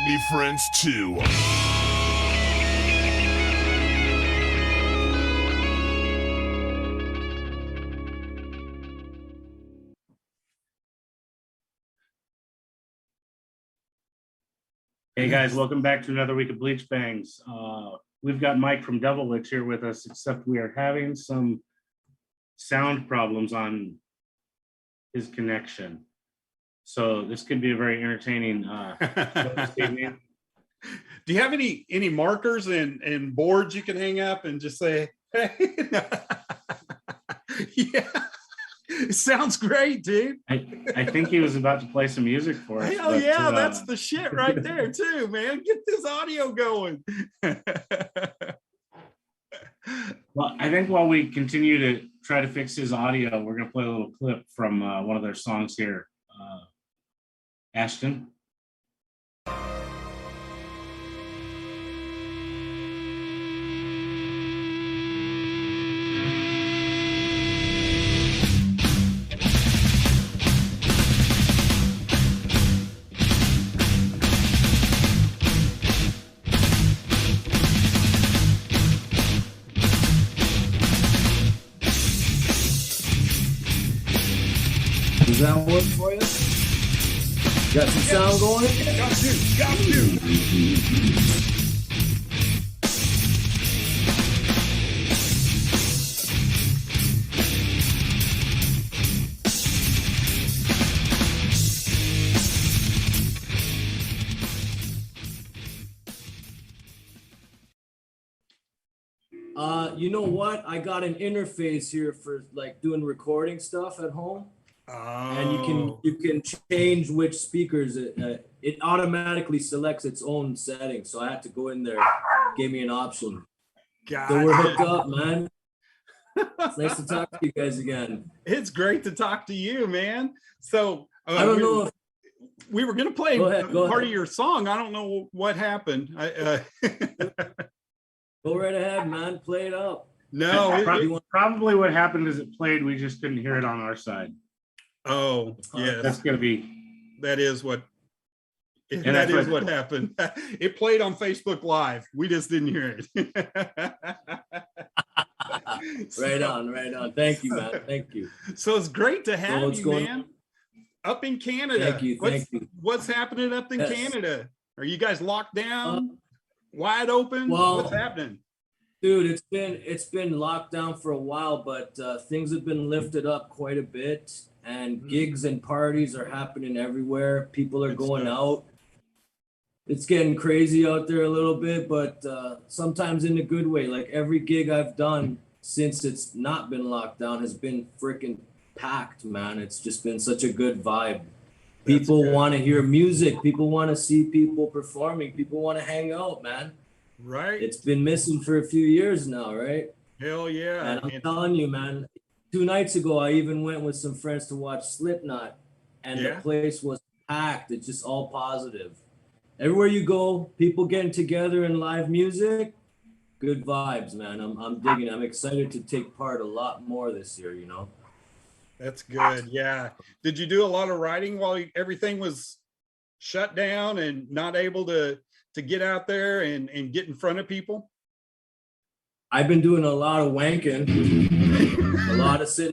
me friends too. Hey guys, welcome back to another week of Bleach Bangs. We've got Mike from Devilwitch here with us, except we are having some sound problems on his connection. So this could be a very entertaining this evening. Do you have any markers and boards you can hang up and just say, hey? Yeah, it sounds great, dude. I think he was about to play some music for us. Hell yeah, that's the shit right there too, man. Get this audio going. Well, I think while we continue to try to fix his audio, we're going to play a little clip from one of their songs here. Ashton. Does that work for you? Got some sound going? Got to. You know what? I got an interface here for like doing recording stuff at home. Oh. And you can change which speakers it automatically selects its own settings. So I had to go in there, gave me an option. God. So we're hooked up, man. It's nice to talk to you guys again. It's great to talk to you, man. So I don't know if we were gonna play part of your song. I don't know what happened. Go right ahead, man. Play it up. No, probably what happened is it played. We just couldn't hear it on our side. Oh, yeah, that's gonna be. That is what happened. It played on Facebook Live. We just didn't hear it. Right on. Thank you, man. Thank you. So it's great to have you, man. Up in Canada. Thank you. What's happening up in Canada? Are you guys locked down? Wide open? Well, what's happening? Dude, it's been locked down for a while, but things have been lifted up quite a bit, and gigs and parties are happening everywhere. People are going out. It's getting crazy out there a little bit, but sometimes in a good way. Like every gig I've done since it's not been locked down has been freaking packed, man. It's just been such a good vibe. People want to hear music. People want to see people performing. People want to hang out, man. Right. It's been missing for a few years now, right? Hell yeah. And I'm telling you, man, 2 nights ago, I even went with some friends to watch Slipknot, and the place was packed. It's just all positive. Everywhere you go, people getting together in live music, good vibes, man. I'm digging. I'm excited to take part a lot more this year, you know? That's good. Yeah. Did you do a lot of writing while everything was shut down and not able to get out there and get in front of people? I've been doing a lot of wanking, a lot of sitting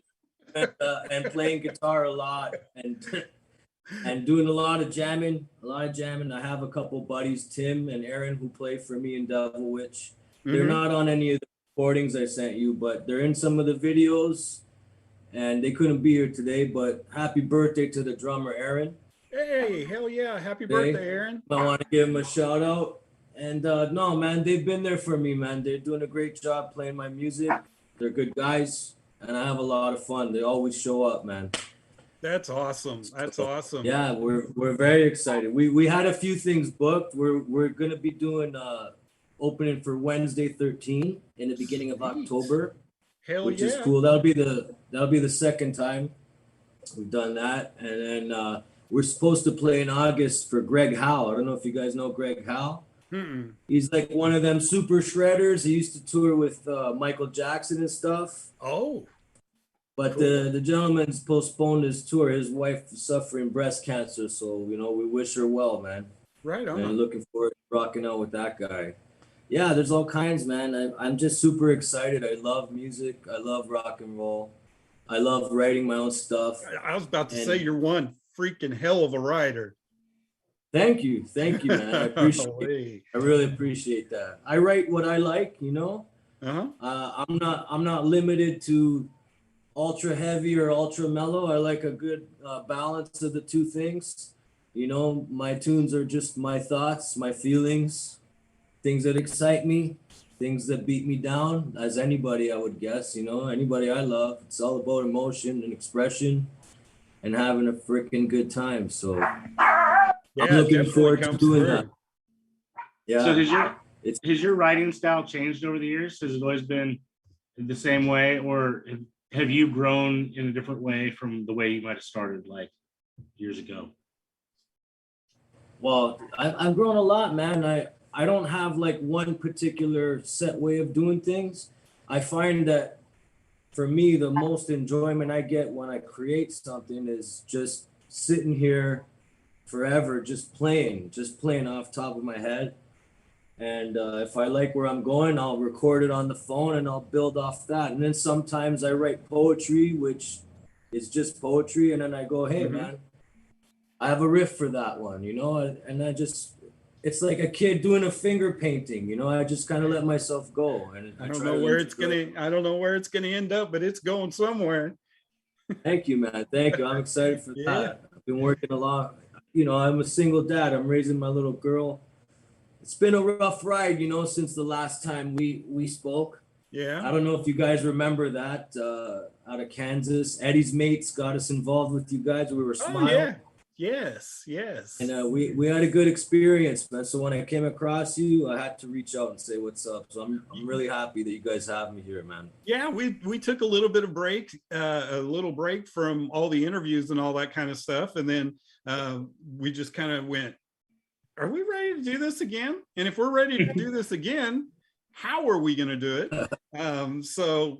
and playing guitar a lot, and doing a lot of jamming. I have a couple buddies, Tim and Aaron, who play for me in Devilwitch. They're not on any of the recordings I sent you, but they're in some of the videos, and they couldn't be here today, but happy birthday to the drummer, Aaron. Hey, hell yeah. Happy birthday, Aaron. I want to give him a shout out. And no, man, they've been there for me, man. They're doing a great job playing my music. They're good guys, and I have a lot of fun. They always show up, man. That's awesome. That's awesome. Yeah, we're very excited. We had a few things booked. We're gonna be doing opening for Wednesday 13 in the beginning of October. Hell which yeah. is cool. That'll be the second time we've done that, and then we're supposed to play in August for Greg Howe. I don't know if you guys know Greg Howe. He's like one of them super shredders. He used to tour with Michael Jackson and stuff. Oh. But cool. the gentleman's postponed his tour. His wife is suffering breast cancer, so you know we wish her well, man. Right And on. looking forward to rocking out with that guy. Yeah, there's all kinds, man. I'm just super excited. I love music. I love rock and roll. I love writing my own stuff. I was about to say And you're one freaking hell of a writer. thank you, man. I appreciate it. Holy. I really appreciate that. I write what I like, you know. Uh-huh. I'm not limited to ultra heavy or ultra mellow. I like a good balance of the two things. You know, my tunes are just my thoughts, my feelings, things that excite me, things that beat me down, as anybody I would guess, you know, anybody I love. It's all about emotion and expression and having a freaking good time. So Yeah, I'm it looking definitely forward to comes doing through. that. Yeah. So It's has your writing style changed over the years? Has it always been the same way, or have you grown in a different way from the way you might have started like years ago? Well, I've grown a lot, man. I don't have like one particular set way of doing things. I find that for me, the most enjoyment I get when I create something is just sitting here forever, just playing off top of my head. And if I like where I'm going, I'll record it on the phone and I'll build off that. And then sometimes I write poetry, which is just poetry. And then I go, hey, Mhm. man, I have a riff for that one, you know, and I just, it's like a kid doing a finger painting, you know, I just kind of let myself go. And I I don't try know to where it's integrate. gonna I don't know where it's gonna end up, but it's going somewhere. Thank you, man. Thank you. I'm excited for Yeah. that. I've been working a lot. You know, I'm a single dad. I'm raising my little girl. It's been a rough ride, you know, since the last time we spoke. Yeah. I don't know if you guys remember that out of Kansas. Eddie's mates got us involved with you guys. We were Oh Smile. yeah. Yes. Yes. And we had a good experience, man. So when I came across you, I had to reach out and say what's up. So I'm really happy that you guys have me here, man. Yeah, we took a little bit of break, a little break from all the interviews and all that kind of stuff, and then we just kind of went, "Are we ready to do this again? And if we're ready to do this again, how are we going to do it?" So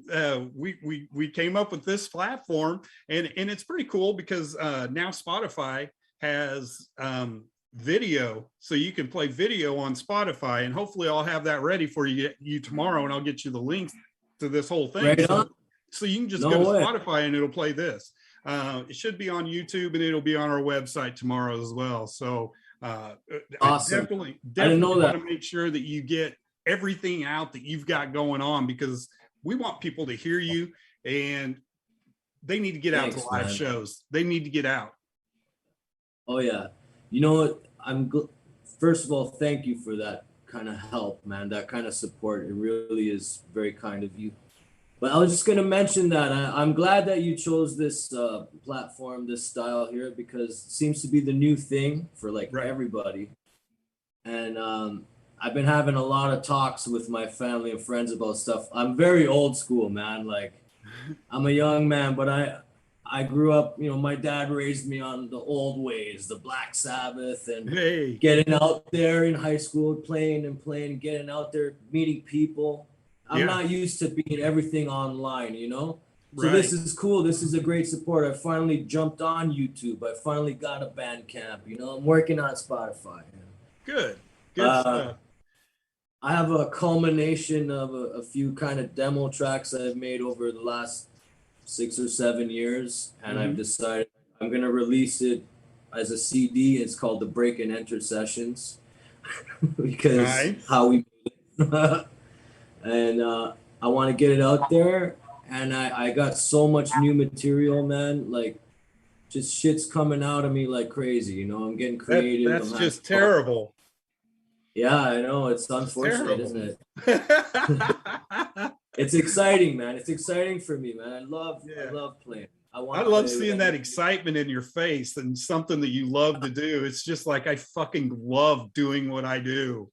we came up with this platform, and it's pretty cool because now Spotify has video, so you can play video on Spotify, and hopefully I'll have that ready for you tomorrow, and I'll get you the links to this whole thing. Right on. So you can just No go to way. Spotify and it'll play this. It should be on YouTube and it'll be on our website tomorrow as well. So Awesome. I definitely know want that. to make sure that you get everything out that you've got going on, because we want people to hear you, and they need to get out to Thanks, live man. shows. They need to get out. Oh yeah. You know what? First of all, thank you for that kind of help, man. That kind of support. It really is very kind of you. But I was just gonna mention that I'm glad that you chose this platform, this style here, because it seems to be the new thing for like Right. everybody. And I've been having a lot of talks with my family and friends about stuff. I'm very old school, man. Like I'm a young man, but I grew up, you know, my dad raised me on the old ways, the Black Sabbath and Hey, getting out there in high school, playing and playing, getting out there, meeting people. I'm Yeah. not used to being everything online, you know? So right. this is cool. This is a great support. I finally jumped on YouTube. I finally got a Bandcamp, you know? I'm working on Spotify. Good. Good stuff. I have a culmination of a few kind of demo tracks that I've made over the last 6 or 7 years, and I've decided I'm gonna release it as a CD. It's called the Break and Enter Sessions because Nice. how we made it. And I want to get it out there, and I got so much new material, man. Like just shit's coming out of me like crazy, you know. I'm getting creative. That's I'm just having fun. terrible. Yeah, I know. It's unfortunate, terrible. isn't it? It's exciting, man. It's exciting for me, man. I love playing. I want to love play with seeing that everybody. excitement in your face and something that you love to do. It's just like, I fucking love doing what I do.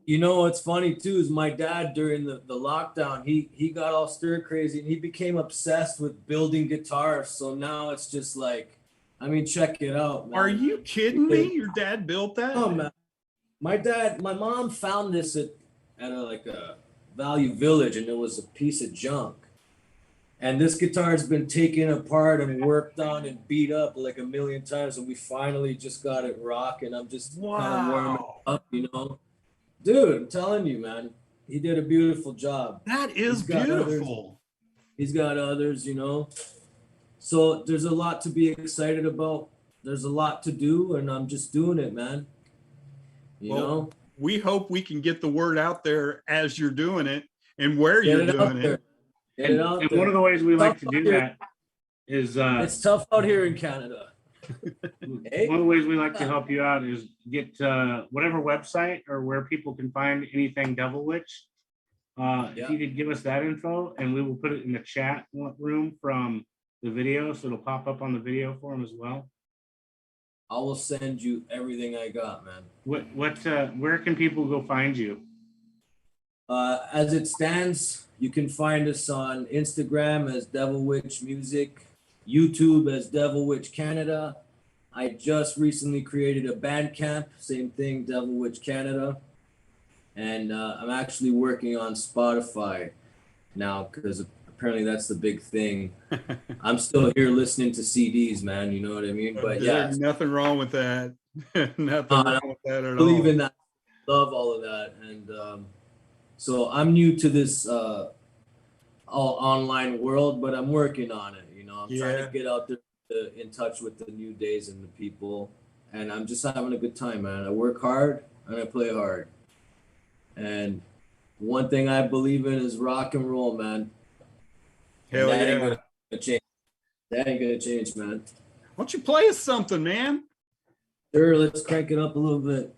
You know what's funny too is my dad during the lockdown, he got all stir crazy and he became obsessed with building guitars. So now it's just like, I mean, check it out, man. Are you kidding me? Your dad built that? Oh man. My mom found this at a Value Village, and it was a piece of junk. And this guitar has been taken apart and worked on and beat up like a million times, and we finally just got it rocking. I'm just kind of warming it up, you know. Dude, I'm telling you, man, he did a beautiful job. That is beautiful. He's got others, you know. So there's a lot to be excited about. There's a lot to do, and I'm just doing it, man. You know? We hope we can get the word out there as you're doing it and where you're doing it. And one of the ways we like to do that is it's tough out here in Canada. Hey? One of the ways we like to help you out is get whatever website or where people can find anything Devilwitch. If you could give us that info, and we will put it in the chat room from the video, so it'll pop up on the video for them as well. I will send you everything I got, man. Where can people go find you? As it stands, you can find us on Instagram as Devilwitch Music, YouTube as Devilwitch Canada. I just recently created a Bandcamp, same thing, Devilwitch Canada. And I'm actually working on Spotify now, because apparently that's the big thing. I'm still here listening to CDs, man. You know what I mean? But there's nothing wrong with that. Nothing wrong with that at all. Believe in that. Love all of that. And so I'm new to this all online world, but I'm working on it. You know, I'm trying to get out there in touch with the new days and the people. And I'm just having a good time, man. I work hard and I play hard. And one thing I believe in is rock and roll, man. Hell that yeah. Ain't gonna change. That ain't gonna change, man. Why don't you play us something, man? Sure, let's crank it up a little bit.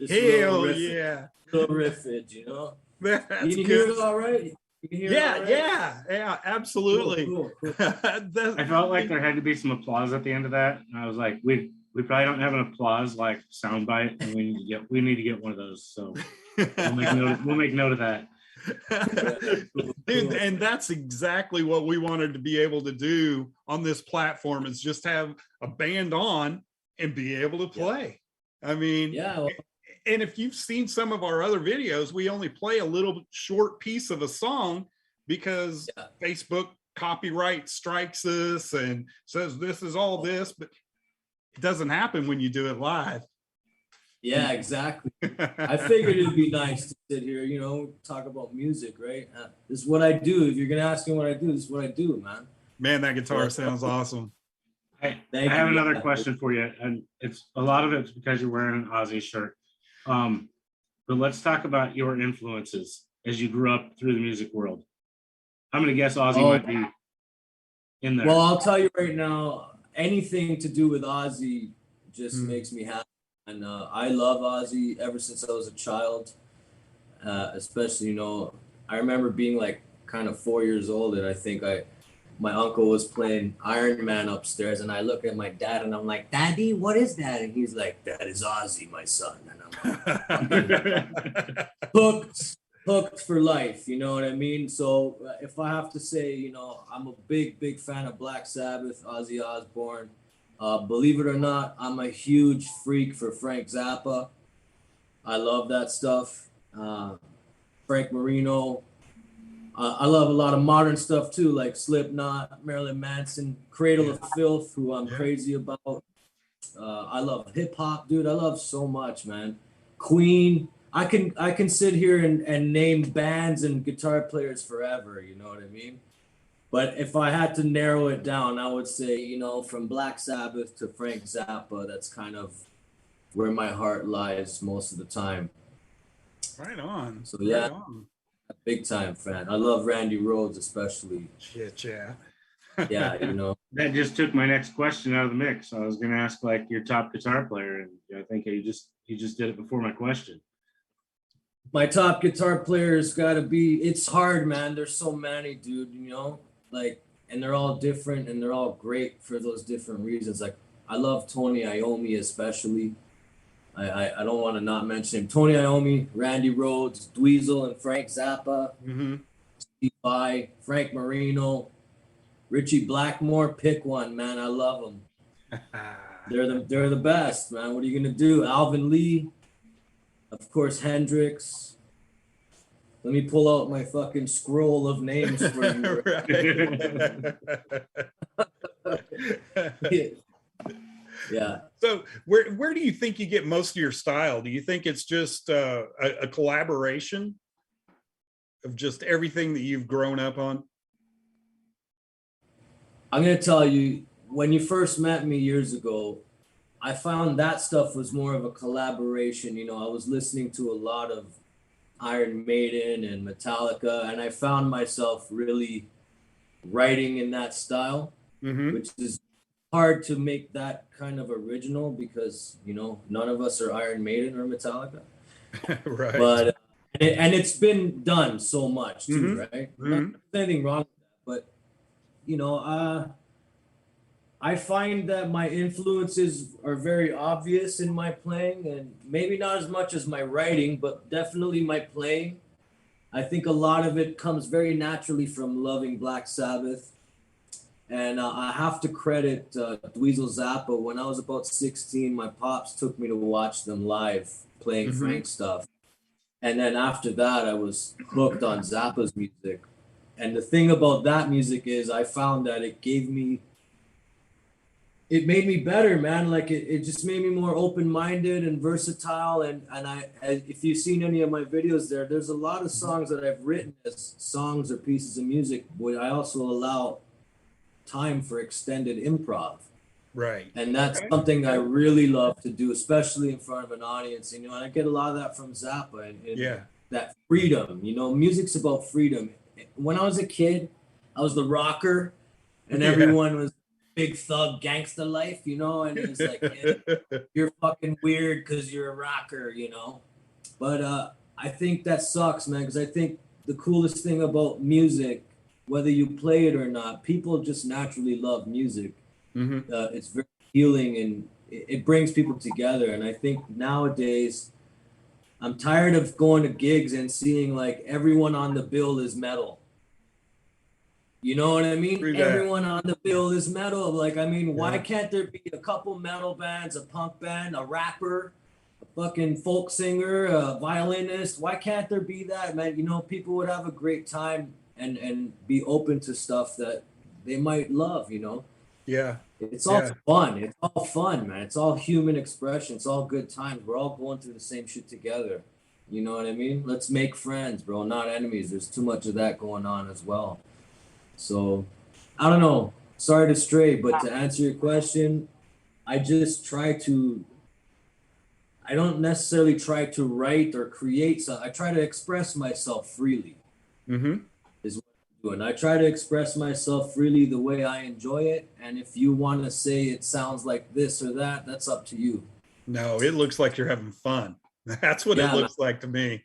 Hell yeah. Little riffage, you know? That's you good. hear it all right? Yeah, absolutely. Cool. I felt like there had to be some applause at the end of that. And I was like, we probably don't have an applause like soundbite, and we need to get one of those. So we'll make note of that. Dude, and that's exactly what we wanted to be able to do on this platform, is just have a band on and be able to play. I mean, and if you've seen some of our other videos, we only play a little short piece of a song because Facebook copyright strikes us and says this is all this, but it doesn't happen when you do it live. Yeah, exactly. I figured it'd be nice to sit here, talk about music, right? This is what I do. If you're gonna ask me what I do, this is what I do, man. Man, that guitar sounds awesome. I Thank have you. another question for you, and it's a lot of it's because you're wearing an Aussie shirt. But let's talk about your influences as you grew up through the music world. I'm gonna guess Aussie might be in there. Well, I'll tell you right now, anything to do with Ozzy just makes me happy. And I love Ozzy ever since I was a child. Especially, I remember being like kind of 4 years old, and I think my uncle was playing Iron Man upstairs, and I look at my dad and I'm like, Daddy, what is that? And he's like, that is Ozzy, my son. And I'm like, hooked for life, you know what I mean? So if I have to say, I'm a big fan of Black Sabbath, Ozzy Osbourne. Believe it or not, I'm a huge freak for Frank Zappa. I love that stuff. Frank Marino. I love a lot of modern stuff too, like Slipknot, Marilyn Manson, Cradle of Filth, who I'm crazy about. I love hip hop, dude. I love so much, man. Queen. I can sit here and name bands and guitar players forever, you know what I mean? But if I had to narrow it down, I would say, from Black Sabbath to Frank Zappa, that's kind of where my heart lies most of the time. Right on. So yeah, right on. Big time fan. I love Randy Rhoads especially. Shit, yeah. Yeah, That just took my next question out of the mix. I was gonna ask like your top guitar player, and I think you just did it before my question. My top guitar player's gotta be, it's hard, man. There's so many, dude, and they're all different and they're all great for those different reasons. Like I love Tony Iommi especially. I don't want to not mention him. Tony Iommi, Randy Rhoads, Dweezil and Frank Zappa, Steve Vai, Frank Marino, Richie Blackmore. Pick one, man. I love them. They're the best, man. What are you gonna do? Alvin Lee, of course, Hendrix. Let me pull out my fucking scroll of names for you. Yeah. So where do you think you get most of your style? Do you think it's just a collaboration of just everything that you've grown up on? I'm going to tell you, when you first met me years ago, I found that stuff was more of a collaboration. I was listening to a lot of Iron Maiden and Metallica, and I found myself really writing in that style, which is hard to make that kind of original because, none of us are Iron Maiden or Metallica. Right. But, and it's been done so much too, right? Not anything wrong with that, but, I find that my influences are very obvious in my playing, and maybe not as much as my writing, but definitely my playing. I think a lot of it comes very naturally from loving Black Sabbath. And I have to credit Dweezil Zappa. When I was about 16, my pops took me to watch them live playing Frank stuff. And then after that, I was hooked on Zappa's music. And the thing about that music is I found that it made me better, man. Like it just made me more open-minded and versatile. And if you've seen any of my videos there's a lot of songs that I've written as songs or pieces of music, but I also allow time for extended improv. Right. And that's something I really love to do, especially in front of an audience. And I get a lot of that from Zappa and that freedom. Music's about freedom. When I was a kid, I was the rocker and everyone was big thug gangsta life, and it's like, you're fucking weird because you're a rocker, But I think that sucks, man, because I think the coolest thing about music, whether you play it or not, people just naturally love music. It's very healing and it brings people together. And I think nowadays, I'm tired of going to gigs and seeing like everyone on the bill is metal. You know what I mean? Everyone on the bill is metal. Like, why can't there be a couple metal bands, a punk band, a rapper, a fucking folk singer, a violinist? Why can't there be that, man? People would have a great time and be open to stuff that they might love, Yeah. It's all Yeah. fun. It's all fun, man. It's all human expression. It's all good times. We're all going through the same shit together. You know what I mean? Let's make friends, bro, not enemies. There's too much of that going on as well. So, I don't know. Sorry to stray, but to answer your question, I just try to, I don't necessarily try to write or create something. I try to express myself freely, Mm-hmm. is what I'm doing. I try to express myself freely the way I enjoy it. And if you want to say it sounds like this or that, that's up to you. No, it looks like you're having fun. That's what it Yeah, man. looks like to me.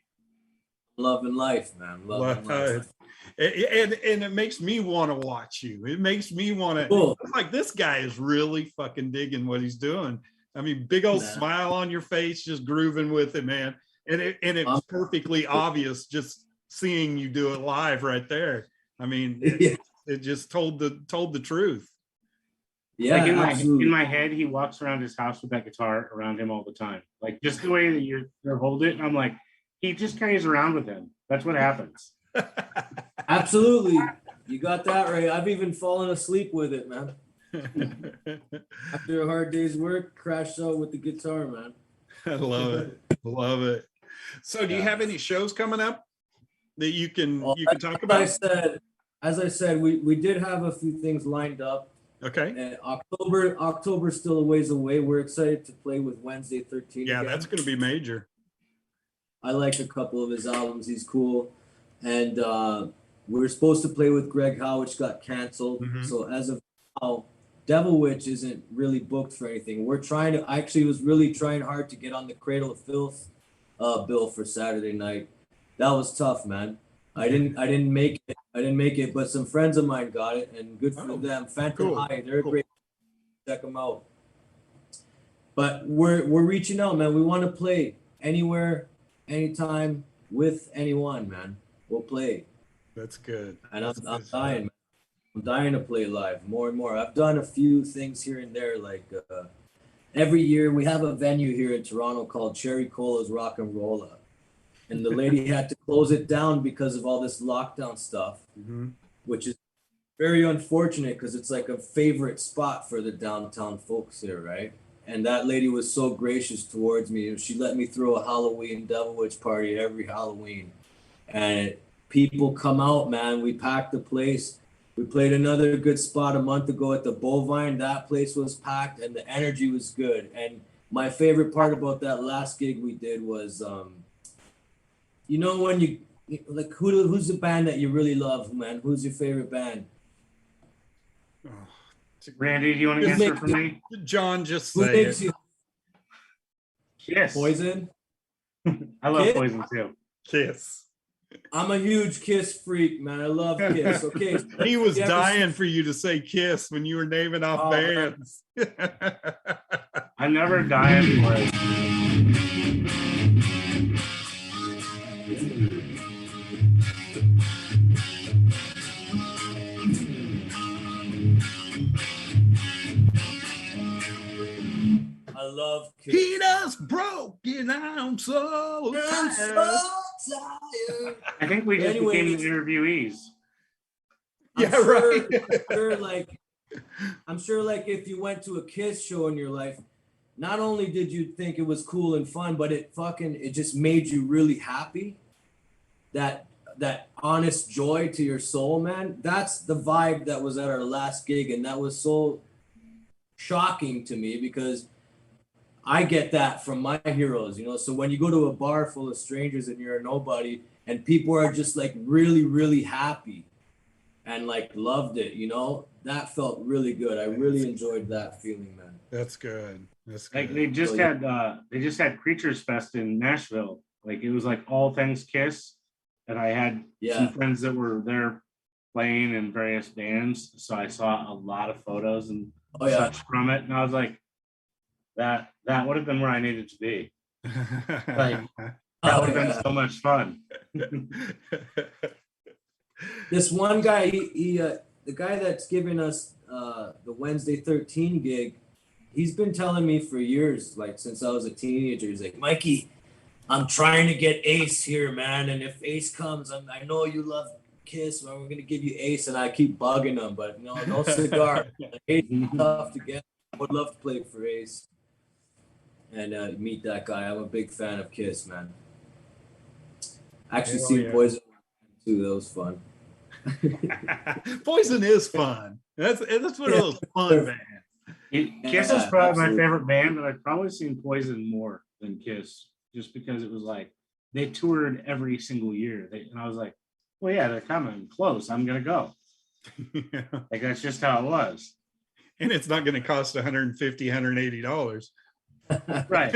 Loving life, man. Loving life. And it makes me want to watch you. It makes me want to, Cool. like, this guy is really fucking digging what he's doing. I mean, big old Man. smile on your face, just grooving with it, man. And it's perfectly obvious just seeing you do it live right there. I mean, it just told the truth. Yeah, Like absolutely. in my head, he walks around his house with that guitar around him all the time. Like just the way that you're holding it. And I'm like, he just carries around with him. That's what happens. Absolutely. You got that right. I've even fallen asleep with it, man. After a hard day's work, crashed out with the guitar, man. I love it. Love it. So do you have any shows coming up that you can talk about? As I said, we did have a few things lined up. Okay. October's still a ways away. We're excited to play with Wednesday 13. Yeah, again. that's going to be major. I like a couple of his albums. He's cool. And we were supposed to play with Greg Howe, which got canceled. Mhm. So as of now, Devilwitch isn't really booked for anything. We're trying to, actually was really trying hard to get on the Cradle of Filth bill for Saturday night. That was tough, man. I didn't make it, but some friends of mine got it, and good for them. Phantom cool. High, they're great. Check them out. But we're reaching out, man. We want to play anywhere, anytime, with anyone, man. We'll play. That's good. And I'm dying, man. I'm dying to play live more and more. I've done a few things here and there, like every year we have a venue here in Toronto called Cherry Cola's Rock and Rolla. And the lady had to close it down because of all this lockdown stuff, which is very unfortunate because it's like a favorite spot for the downtown folks here, right? And that lady was so gracious towards me. She let me throw a Halloween Devilwitch party every Halloween. And people come out, man. We packed the place. We played another good spot a month ago at the Bovine. That place was packed and the energy was good. And my favorite part about that last gig we did was, you know, when you like, who's the band that you really love, man? Who's your favorite band? Randy, do you want to answer for me? John, just Who say makes it. you Kiss. Poison? I love Kiss? Poison too. Kiss. I'm a huge Kiss freak, man. I love Kiss. Okay. He was You ever dying for you to say Kiss when you were naming off Oh, man. bands. I'm never dying for it. I love Kiss. He does broken. I'm so I'm tired. so tired. I think we just Anyway, became the interviewees. Yeah, I'm sure, right. I'm sure like if you went to a Kiss show in your life, not only did you think it was cool and fun, but it just made you really happy. That honest joy to your soul, man. That's the vibe that was at our last gig, and that was so shocking to me because I get that from my heroes, you know. So when you go to a bar full of strangers and you're a nobody and people are just like really, really happy and like loved it, you know, that felt really good. I really enjoyed that feeling, man. That's good. That's good. Like they just had Creatures Fest in Nashville. Like it was like all things Kiss. And I had some friends that were there playing in various bands. So I saw a lot of photos and such from it. And I was like, that would have been where I needed to be. Like that would have been so much fun. This one guy, he the guy that's giving us the Wednesday 13 gig, he's been telling me for years, like since I was a teenager, he's like, Mikey, I'm trying to get Ace here, man. And if Ace comes, I know you love Kiss, man, we're gonna give you Ace, and I keep bugging them, but no cigar. Like, Ace is tough to get. I would love to play for Ace and meet that guy. I'm a big fan of Kiss, man. Actually, Hell seen yeah. Poison too. That was fun. Poison is fun. That's one of those fun bands. Kiss is Yeah, probably my absolutely. favorite band, but I've probably seen Poison more than Kiss, just because it was like they toured every single year. And I was like, well, yeah, they're coming close. I'm gonna go. Yeah. Like that's just how it was. And it's not going to cost $150, $180. Right.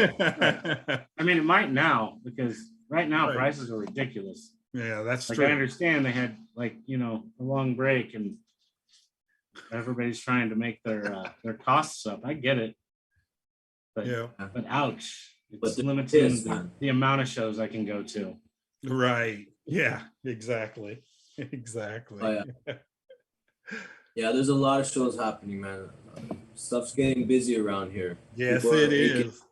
I mean, it might now because right now Right. prices are ridiculous. Yeah, that's Like true. I understand they had like a long break and everybody's trying to make their costs up. I get it, but Yeah, but ouch, But it's there limiting is, man. the amount of shows I can go to. right. Yeah, exactly. Exactly. Oh, yeah. Yeah, there's a lot of shows happening, man. Stuff's getting busy around here. Yes, People are it aching is.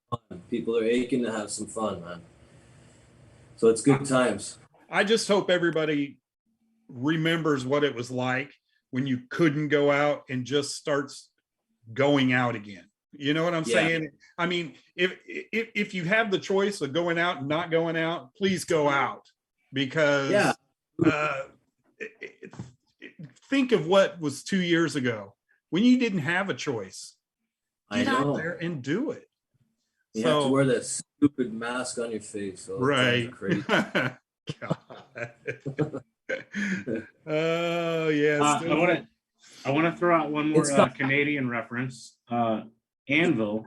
for fun. People are aching to have some fun, man. So it's good times. I just hope everybody remembers what it was like when you couldn't go out and just starts going out again. You know what I'm Yeah. saying? I mean, if you have the choice of going out and not going out, please go out, because Yeah. Think of what was 2 years ago when you didn't have a choice. I Get out know. there and do it. You have to wear that stupid mask on your face. So Right. Crazy. God. Oh yes. I want to throw out one more Canadian reference. Anvil.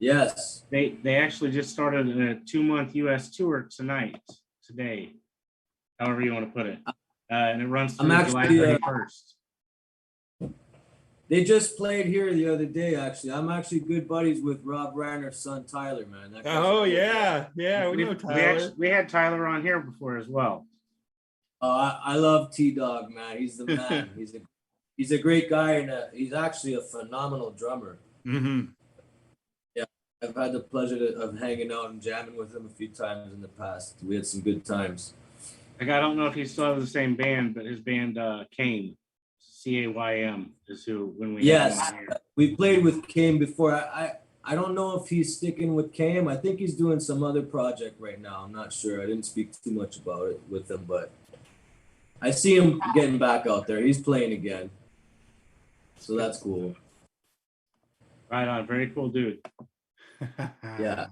Yes. They actually just started a 2-month US tour today, however you want to put it. And it runs through July 31st. They just played here the other day, actually. I'm actually good buddies with Rob Reiner's son, Tyler, man. That guy's Oh, a cool yeah. guy. Yeah, we know Tyler. We had Tyler on here before as well. I love T-Dog, man. He's the man. He's a great guy, and he's actually a phenomenal drummer. Mm-hmm. Yeah, I've had the pleasure of hanging out and jamming with him a few times in the past. We had some good times. Like, I don't know if he still has the same band, but his band Caym, CAYM, is who when we had him on here. We played with Caym before. I don't know if he's sticking with Caym. I think he's doing some other project right now. I'm not sure. I didn't speak too much about it with him, but I see him getting back out there. He's playing again. So that's cool. Right on. Very cool dude. Yeah.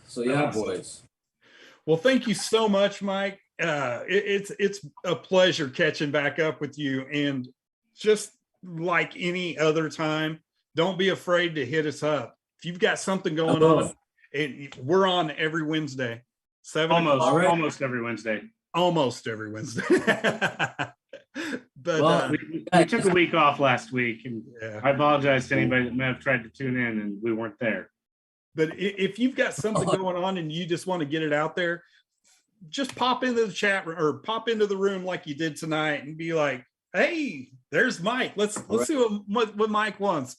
So yeah, boys. Well, thank you so much, Mike. It's a pleasure catching back up with you. And just like any other time, don't be afraid to hit us up. If you've got something going on, we're on every Wednesday. Almost every Wednesday. Almost every Wednesday. But we took a week off last week, and yeah. I apologize to anybody that may have tried to tune in and we weren't there. But if you've got something going on and you just want to get it out there, just pop into the chat or pop into the room like you did tonight and be like, "Hey, there's Mike. Let's see what Mike wants.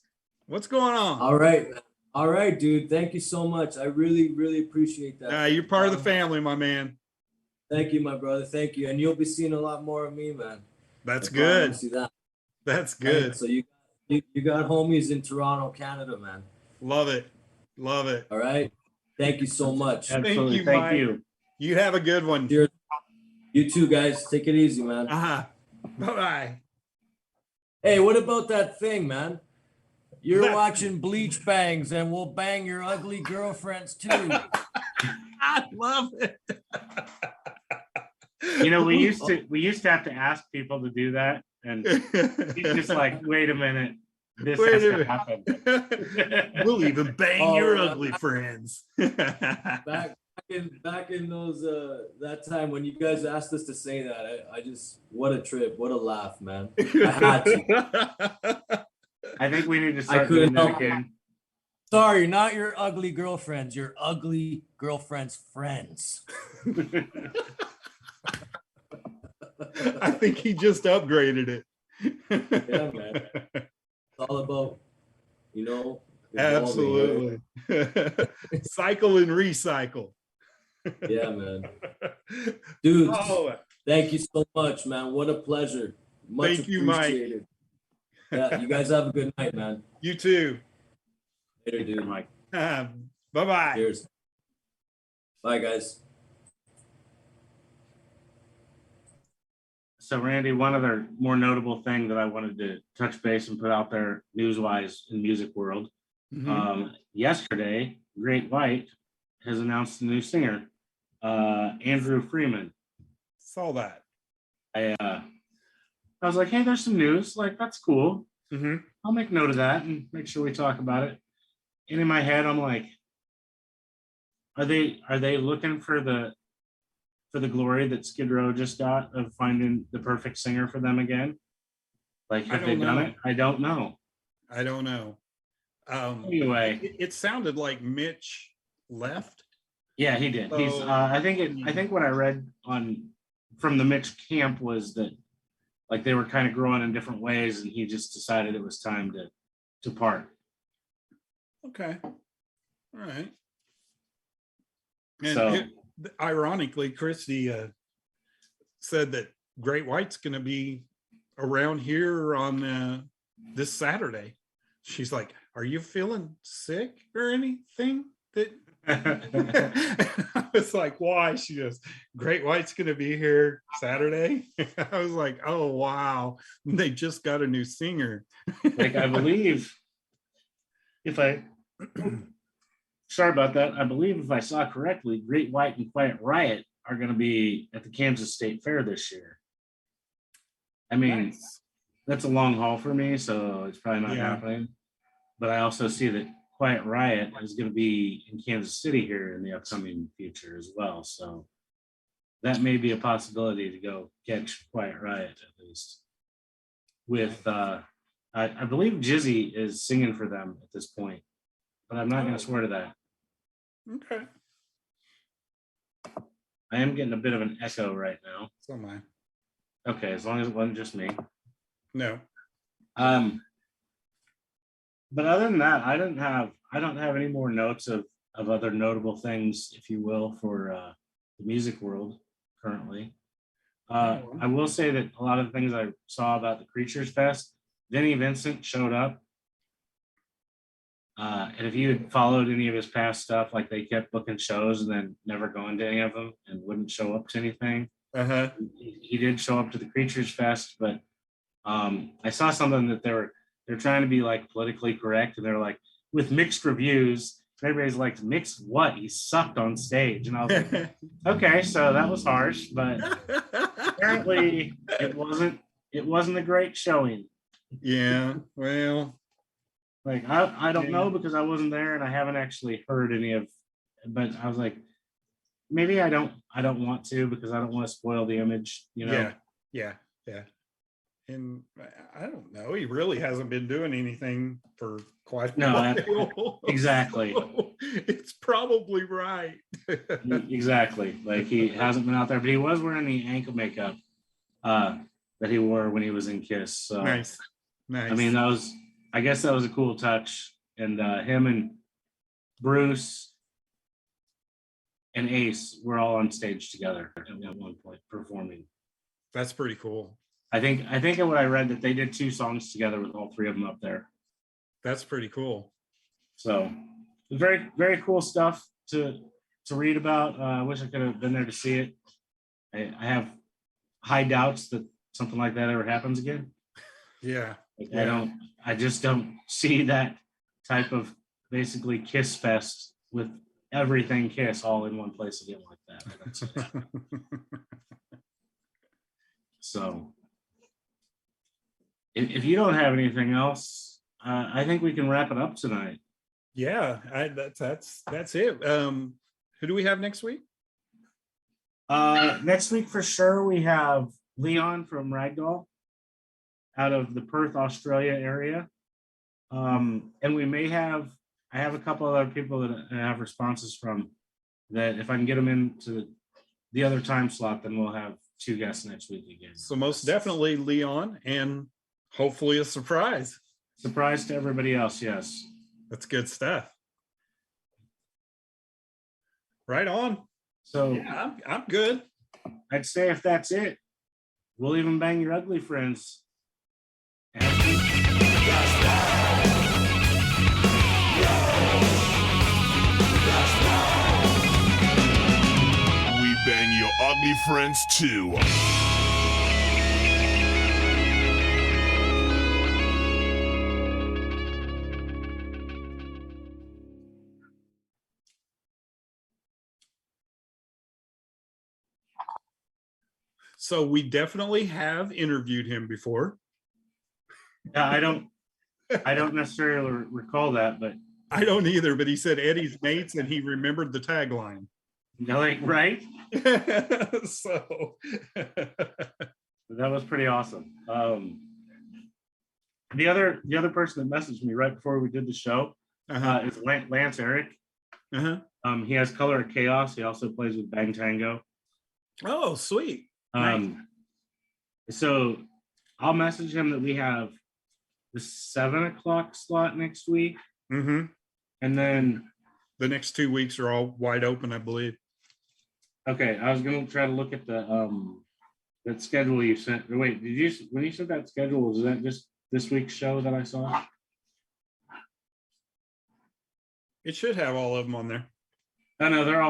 What's going on?" All right, dude. Thank you so much. I really, really appreciate that. You're part of the family, my man. Thank you, my brother. Thank you. And you'll be seeing a lot more of me, man. That's good. See that. That's good. So you got homies in Toronto, Canada, man. Love it. Love it. All right. Thank you so much. Absolutely. Thank you. You have a good one. Cheers. You too, guys. Take it easy, man. Bye-bye. Hey, what about that thing, man? You're watching Bleach Bangs, and we'll bang your ugly girlfriends too. I love it. You know, we used to have to ask people to do that, and he's just like, wait a minute, this has to happen. We'll even bang your ugly friends. back in those that time when you guys asked us to say that, I just, what a trip, what a laugh, man. I had to. I think we need to start doing that again. Sorry, not your ugly girlfriends, your ugly girlfriend's friends. I think he just upgraded it. Yeah, man. It's all about, absolutely. Cycle and recycle. Yeah, man. Dude, Oh, thank you so much, man. What a pleasure. Much thank you, Mike. appreciated. Yeah, you guys have a good night, man. You too. Later, Take care, dude. Mike. Bye-bye. Cheers. Bye, guys. So Randy, one other more notable thing that I wanted to touch base and put out there news-wise in music world. Yesterday, Great White has announced a new singer, Andrew Freeman. Saw that. I was like, hey, there's some news. Like, that's cool. I'll make note of that and make sure we talk about it. And in my head, I'm like, are they looking for the glory that Skid Row just got of finding the perfect singer for them again? Like, have they done it? I don't know. I don't know. Anyway, it sounded like Mitch left. yeah, he did. He's I think what I read from the Mitch camp was that like they were kind of growing in different ways, and he just decided it was time to part. Okay. All right. And So ironically, Christy said that Great White's going to be around here on this Saturday. She's like, "Are you feeling sick or anything?" That I was like, "Why?" She goes, "Great White's going to be here Saturday." I was like, "Oh wow, they just got a new singer." like I believe sorry about that. I believe if I saw correctly, Great White and Quiet Riot are going to be at the Kansas State Fair this year. I mean, Nice. That's a long haul for me, so it's probably not happening. But I also see that Quiet Riot is going to be in Kansas City here in the upcoming future as well. So that may be a possibility to go catch Quiet Riot at least. With I believe Jizzy is singing for them at this point, but I'm not going to swear to that. Okay. I am getting a bit of an echo right now. So am I. Okay, as long as it wasn't just me. No. But other than that, I don't have any more notes of other notable things, if you will, for the music world currently. I will say that a lot of the things I saw about the Creatures Fest, Vinnie Vincent showed up. And if you had followed any of his past stuff, like they kept booking shows and then never going to any of them and wouldn't show up to anything. He did show up to the Creatures Fest, but I saw something that they're trying to be like politically correct, and they're like, with mixed reviews. Everybody's like, mixed what? He sucked on stage, and I was like, okay, so that was harsh, but apparently it wasn't a great showing. Yeah, well, like I don't know because I wasn't there and I haven't actually heard any of. But I was like, maybe I don't want to because I don't want to spoil the image, you know. Yeah. And I don't know. He really hasn't been doing anything for quite a while. Exactly. So it's probably right. Exactly. Like he hasn't been out there, but he was wearing the ankle makeup that he wore when he was in Kiss. So Nice. I mean, I guess that was a cool touch. And him and Bruce and Ace were all on stage together at one point performing. That's pretty cool. I think what I read that they did 2 songs together with all 3 of them up there. That's pretty cool. So very, very cool stuff to read about. I wish I could have been there to see it. I have high doubts that something like that ever happens again. Yeah. I just don't see that type of basically Kiss fest with everything Kiss all in one place again like that. So if you don't have anything else, I think we can wrap it up tonight. Yeah, that's it. Who do we have next week? Next week for sure we have Leon from Ragdoll out of the Perth, Australia area. And I have a couple other people that I have responses from that if I can get them into the other time slot, then we'll have 2 guests next week again. So most definitely Leon, and hopefully a surprise. Surprise to everybody else, yes. That's good stuff. Right on. So Yeah, I'm good. I'd say if that's it, we'll even bang your ugly friends. We bang your ugly friends too. So we definitely have interviewed him before. Yeah, I don't necessarily recall that, but I don't either, but he said Eddie's mates and he remembered the tagline. like, right? So That was pretty awesome. The other person that messaged me right before we did the show is Lance Eric. He has Color of Chaos. He also plays with Bang Tango. Oh, sweet. Nice. So I'll message him that we have the 7 o'clock slot next week. And then the next 2 weeks are all wide open, I believe. Okay, I was gonna try to look at the that schedule you sent. Wait, did you when you sent that schedule, was that just this week's show that I saw? It should have all of them on there. No, they're all